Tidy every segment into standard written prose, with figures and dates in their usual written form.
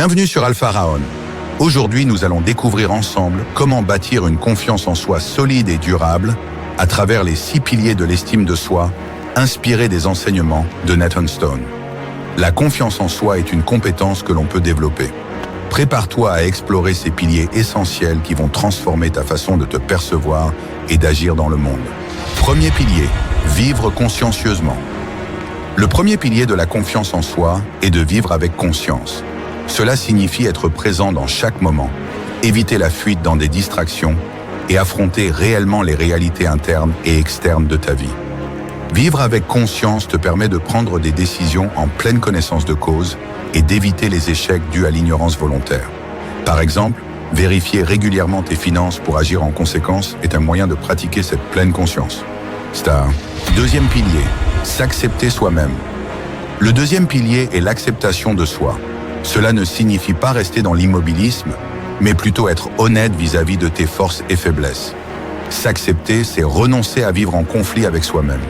Bienvenue sur Alpha Raon. Aujourd'hui, nous allons découvrir ensemble comment bâtir une confiance en soi solide et durable à travers les 6 piliers de l'estime de soi, inspirés des enseignements de Nathan Stone. La confiance en soi est une compétence que l'on peut développer. Prépare-toi à explorer ces piliers essentiels qui vont transformer ta façon de te percevoir et d'agir dans le monde. Premier pilier, vivre consciencieusement. Le premier pilier de la confiance en soi est de vivre avec conscience. Cela signifie être présent dans chaque moment, éviter la fuite dans des distractions et affronter réellement les réalités internes et externes de ta vie. Vivre avec conscience te permet de prendre des décisions en pleine connaissance de cause et d'éviter les échecs dus à l'ignorance volontaire. Par exemple, vérifier régulièrement tes finances pour agir en conséquence est un moyen de pratiquer cette pleine conscience. Deuxième pilier, s'accepter soi-même. Le deuxième pilier est l'acceptation de soi. Cela ne signifie pas rester dans l'immobilisme, mais plutôt être honnête vis-à-vis de tes forces et faiblesses. S'accepter, c'est renoncer à vivre en conflit avec soi-même.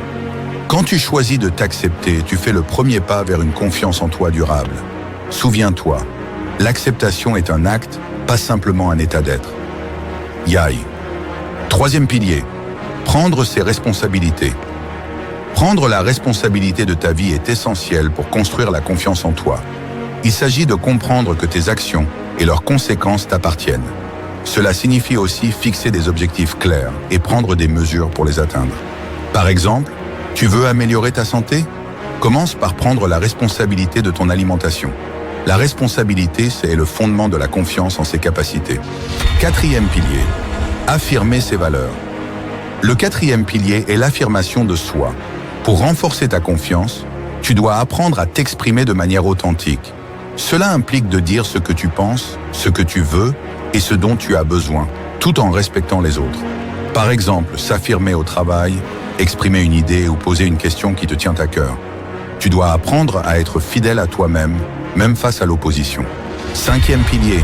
Quand tu choisis de t'accepter, tu fais le premier pas vers une confiance en toi durable. Souviens-toi, l'acceptation est un acte, pas simplement un état d'être. Yai. Troisième pilier, prendre ses responsabilités. Prendre la responsabilité de ta vie est essentiel pour construire la confiance en toi. Il s'agit de comprendre que tes actions et leurs conséquences t'appartiennent. Cela signifie aussi fixer des objectifs clairs et prendre des mesures pour les atteindre. Par exemple, tu veux améliorer ta santé? Commence par prendre la responsabilité de ton alimentation. La responsabilité, c'est le fondement de la confiance en ses capacités. Quatrième pilier, affirmer ses valeurs. Le quatrième pilier est l'affirmation de soi. Pour renforcer ta confiance, tu dois apprendre à t'exprimer de manière authentique. Cela implique de dire ce que tu penses, ce que tu veux et ce dont tu as besoin, tout en respectant les autres. Par exemple, s'affirmer au travail, exprimer une idée ou poser une question qui te tient à cœur. Tu dois apprendre à être fidèle à toi-même, même face à l'opposition. Cinquième pilier,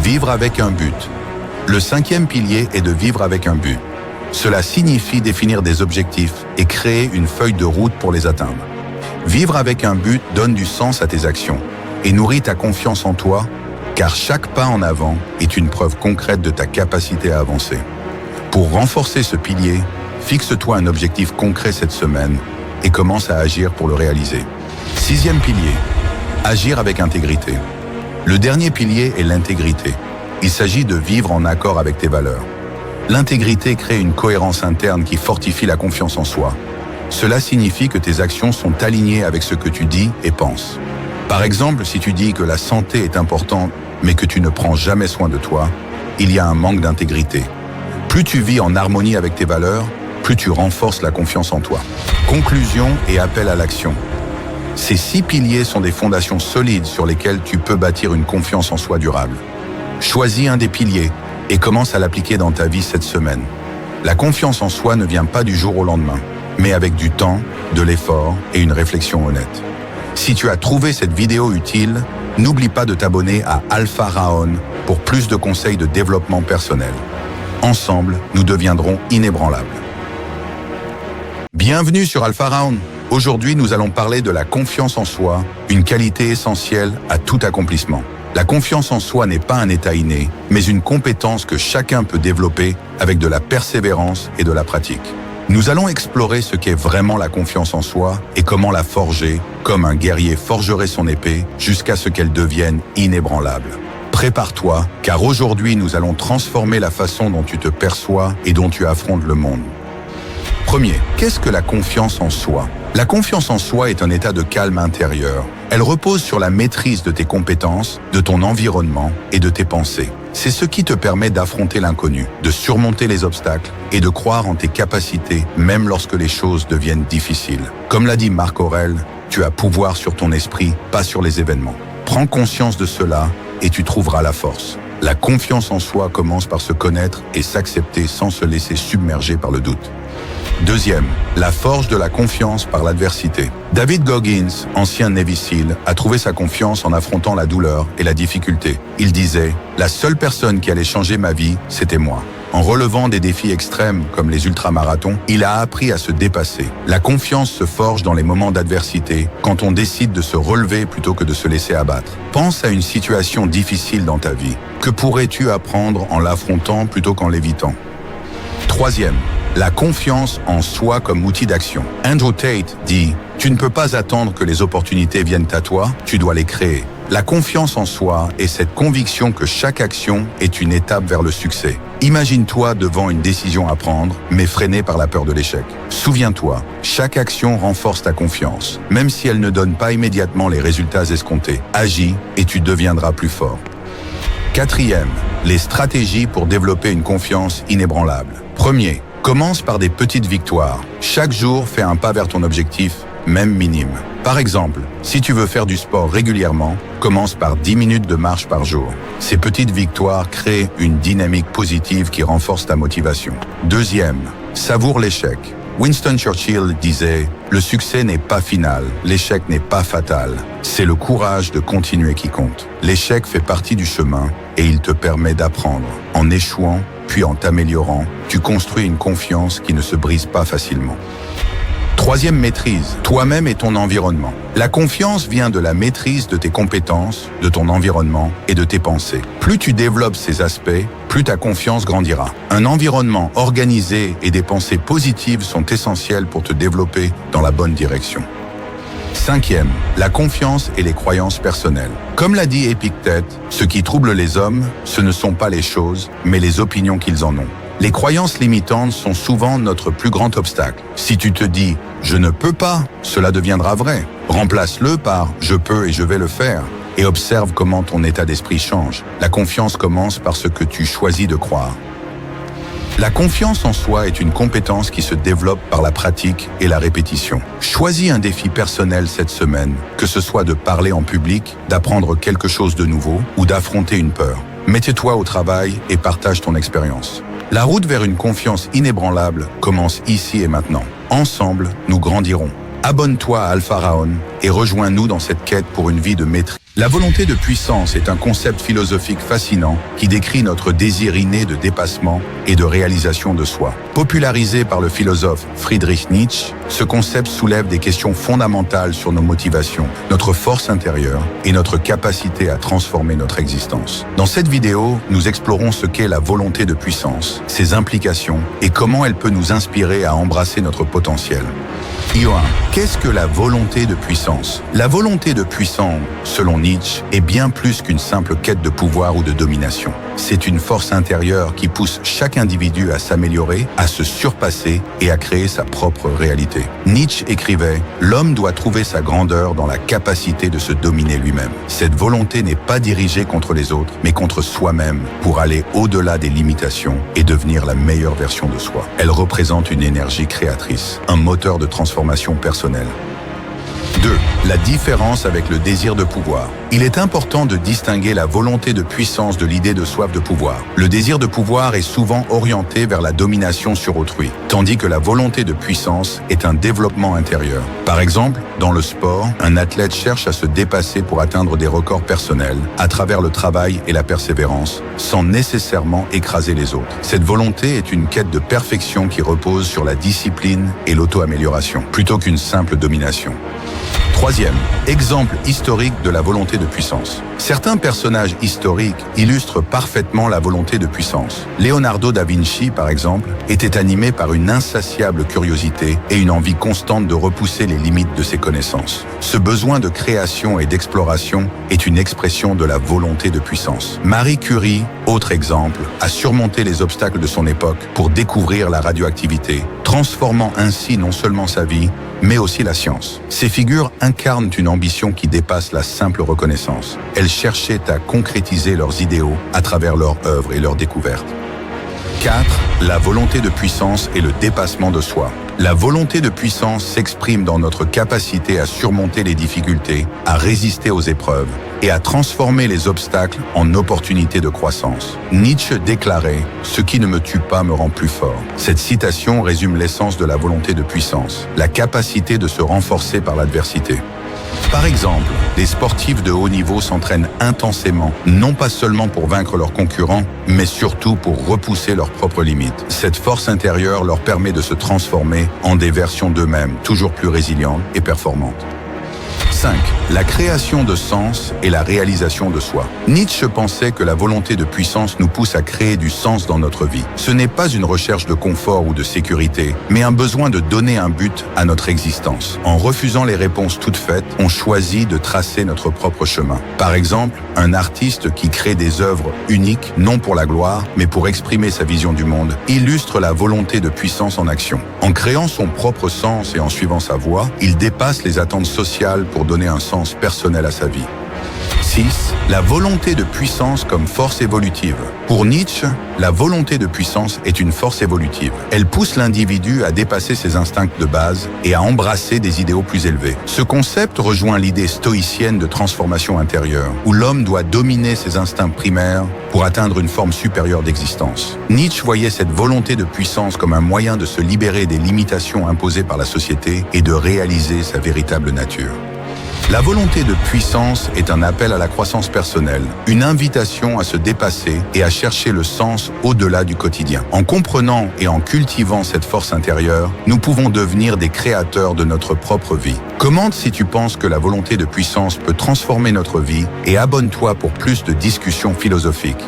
vivre avec un but. Le cinquième pilier est de vivre avec un but. Cela signifie définir des objectifs et créer une feuille de route pour les atteindre. Vivre avec un but donne du sens à tes actions et nourrit ta confiance en toi, car chaque pas en avant est une preuve concrète de ta capacité à avancer. Pour renforcer ce pilier, fixe-toi un objectif concret cette semaine et commence à agir pour le réaliser. Sixième pilier, agir avec intégrité. Le dernier pilier est l'intégrité. Il s'agit de vivre en accord avec tes valeurs. L'intégrité crée une cohérence interne qui fortifie la confiance en soi. Cela signifie que tes actions sont alignées avec ce que tu dis et penses. Par exemple, si tu dis que la santé est importante, mais que tu ne prends jamais soin de toi, il y a un manque d'intégrité. Plus tu vis en harmonie avec tes valeurs, plus tu renforces la confiance en toi. Conclusion et appel à l'action. Ces 6 piliers sont des fondations solides sur lesquelles tu peux bâtir une confiance en soi durable. Choisis un des piliers et commence à l'appliquer dans ta vie cette semaine. La confiance en soi ne vient pas du jour au lendemain, mais avec du temps, de l'effort et une réflexion honnête. Si tu as trouvé cette vidéo utile, n'oublie pas de t'abonner à Alpha Raon pour plus de conseils de développement personnel. Ensemble, nous deviendrons inébranlables. Bienvenue sur Alpha Raon. Aujourd'hui, nous allons parler de la confiance en soi, une qualité essentielle à tout accomplissement. La confiance en soi n'est pas un état inné, mais une compétence que chacun peut développer avec de la persévérance et de la pratique. Nous allons explorer ce qu'est vraiment la confiance en soi et comment la forger, comme un guerrier forgerait son épée, jusqu'à ce qu'elle devienne inébranlable. Prépare-toi, car aujourd'hui nous allons transformer la façon dont tu te perçois et dont tu affrontes le monde. Premier, qu'est-ce que la confiance en soi? La confiance en soi est un état de calme intérieur. Elle repose sur la maîtrise de tes compétences, de ton environnement et de tes pensées. C'est ce qui te permet d'affronter l'inconnu, de surmonter les obstacles et de croire en tes capacités, même lorsque les choses deviennent difficiles. Comme l'a dit Marc Aurèle, tu as pouvoir sur ton esprit, pas sur les événements. Prends conscience de cela et tu trouveras la force. La confiance en soi commence par se connaître et s'accepter sans se laisser submerger par le doute. Deuxième, la forge de la confiance par l'adversité. David Goggins, ancien Navy SEAL, a trouvé sa confiance en affrontant la douleur et la difficulté. Il disait « La seule personne qui allait changer ma vie, c'était moi. En relevant des défis extrêmes comme les ultramarathons, il a appris à se dépasser. La confiance se forge dans les moments d'adversité, quand on décide de se relever plutôt que de se laisser abattre. Pense à une situation difficile dans ta vie. Que pourrais-tu apprendre en l'affrontant plutôt qu'en l'évitant? Troisième, la confiance en soi comme outil d'action. Andrew Tate dit « Tu ne peux pas attendre que les opportunités viennent à toi, tu dois les créer ». La confiance en soi est cette conviction que chaque action est une étape vers le succès. Imagine-toi devant une décision à prendre, mais freinée par la peur de l'échec. Souviens-toi, chaque action renforce ta confiance, même si elle ne donne pas immédiatement les résultats escomptés. Agis et tu deviendras plus fort. Quatrième, les stratégies pour développer une confiance inébranlable. Premier, commence par des petites victoires. Chaque jour, fais un pas vers ton objectif, même minime. Par exemple, si tu veux faire du sport régulièrement, commence par 10 minutes de marche par jour. Ces petites victoires créent une dynamique positive qui renforce ta motivation. Deuxième, savoure l'échec. Winston Churchill disait « Le succès n'est pas final, l'échec n'est pas fatal. C'est le courage de continuer qui compte. L'échec fait partie du chemin et il te permet d'apprendre. En échouant, puis en t'améliorant, tu construis une confiance qui ne se brise pas facilement. » Troisième maîtrise, toi-même et ton environnement. La confiance vient de la maîtrise de tes compétences, de ton environnement et de tes pensées. Plus tu développes ces aspects, plus ta confiance grandira. Un environnement organisé et des pensées positives sont essentiels pour te développer dans la bonne direction. Cinquième, la confiance et les croyances personnelles. Comme l'a dit Épictète, ce qui trouble les hommes, ce ne sont pas les choses, mais les opinions qu'ils en ont. Les croyances limitantes sont souvent notre plus grand obstacle. Si tu te dis « je ne peux pas », cela deviendra vrai. Remplace-le par « je peux et je vais le faire » et observe comment ton état d'esprit change. La confiance commence par ce que tu choisis de croire. La confiance en soi est une compétence qui se développe par la pratique et la répétition. Choisis un défi personnel cette semaine, que ce soit de parler en public, d'apprendre quelque chose de nouveau ou d'affronter une peur. Mets-toi au travail et partage ton expérience. La route vers une confiance inébranlable commence ici et maintenant. Ensemble, nous grandirons. Abonne-toi à Alpha Raon et rejoins-nous dans cette quête pour une vie de maîtrise. La volonté de puissance est un concept philosophique fascinant qui décrit notre désir inné de dépassement et de réalisation de soi. Popularisé par le philosophe Friedrich Nietzsche, ce concept soulève des questions fondamentales sur nos motivations, notre force intérieure et notre capacité à transformer notre existence. Dans cette vidéo, nous explorons ce qu'est la volonté de puissance, ses implications et comment elle peut nous inspirer à embrasser notre potentiel. Io1. Qu'est-ce que la volonté de puissance? La volonté de puissance, selon Nietzsche, est bien plus qu'une simple quête de pouvoir ou de domination. C'est une force intérieure qui pousse chaque individu à s'améliorer, à se surpasser et à créer sa propre réalité. Nietzsche écrivait « L'homme doit trouver sa grandeur dans la capacité de se dominer lui-même. Cette volonté n'est pas dirigée contre les autres, mais contre soi-même pour aller au-delà des limitations et devenir la meilleure version de soi. Elle représente une énergie créatrice, un moteur de transformation personnelle. 2. La différence avec le désir de pouvoir. Il est important de distinguer la volonté de puissance de l'idée de soif de pouvoir. Le désir de pouvoir est souvent orienté vers la domination sur autrui, tandis que la volonté de puissance est un développement intérieur. Par exemple, dans le sport, un athlète cherche à se dépasser pour atteindre des records personnels à travers le travail et la persévérance, sans nécessairement écraser les autres. Cette volonté est une quête de perfection qui repose sur la discipline et l'auto-amélioration, plutôt qu'une simple domination. Troisième, exemple historique de la volonté de puissance. Certains personnages historiques illustrent parfaitement la volonté de puissance. Leonardo da Vinci, par exemple, était animé par une insatiable curiosité et une envie constante de repousser les limites de ses connaissances. Ce besoin de création et d'exploration est une expression de la volonté de puissance. Marie Curie, autre exemple, a surmonté les obstacles de son époque pour découvrir la radioactivité, transformant ainsi non seulement sa vie, mais aussi la science. Ces figures incarnent une ambition qui dépasse la simple reconnaissance. Elles cherchaient à concrétiser leurs idéaux à travers leurs œuvres et leurs découvertes. 4. La volonté de puissance et le dépassement de soi. La volonté de puissance s'exprime dans notre capacité à surmonter les difficultés, à résister aux épreuves et à transformer les obstacles en opportunités de croissance. Nietzsche déclarait « Ce qui ne me tue pas me rend plus fort ». Cette citation résume l'essence de la volonté de puissance, la capacité de se renforcer par l'adversité. Par exemple, les sportifs de haut niveau s'entraînent intensément, non pas seulement pour vaincre leurs concurrents, mais surtout pour repousser leurs propres limites. Cette force intérieure leur permet de se transformer en des versions d'eux-mêmes, toujours plus résilientes et performantes. 5. La création de sens et la réalisation de soi. Nietzsche pensait que la volonté de puissance nous pousse à créer du sens dans notre vie. Ce n'est pas une recherche de confort ou de sécurité, mais un besoin de donner un but à notre existence. En refusant les réponses toutes faites, on choisit de tracer notre propre chemin. Par exemple, un artiste qui crée des œuvres uniques, non pour la gloire, mais pour exprimer sa vision du monde, illustre la volonté de puissance en action. En créant son propre sens et en suivant sa voie, il dépasse les attentes sociales pour donner un sens personnel à sa vie. 6. La volonté de puissance comme force évolutive. Pour Nietzsche, la volonté de puissance est une force évolutive. Elle pousse l'individu à dépasser ses instincts de base et à embrasser des idéaux plus élevés. Ce concept rejoint l'idée stoïcienne de transformation intérieure, où l'homme doit dominer ses instincts primaires pour atteindre une forme supérieure d'existence. Nietzsche voyait cette volonté de puissance comme un moyen de se libérer des limitations imposées par la société et de réaliser sa véritable nature. La volonté de puissance est un appel à la croissance personnelle, une invitation à se dépasser et à chercher le sens au-delà du quotidien. En comprenant et en cultivant cette force intérieure, nous pouvons devenir des créateurs de notre propre vie. Commente si tu penses que la volonté de puissance peut transformer notre vie et abonne-toi pour plus de discussions philosophiques.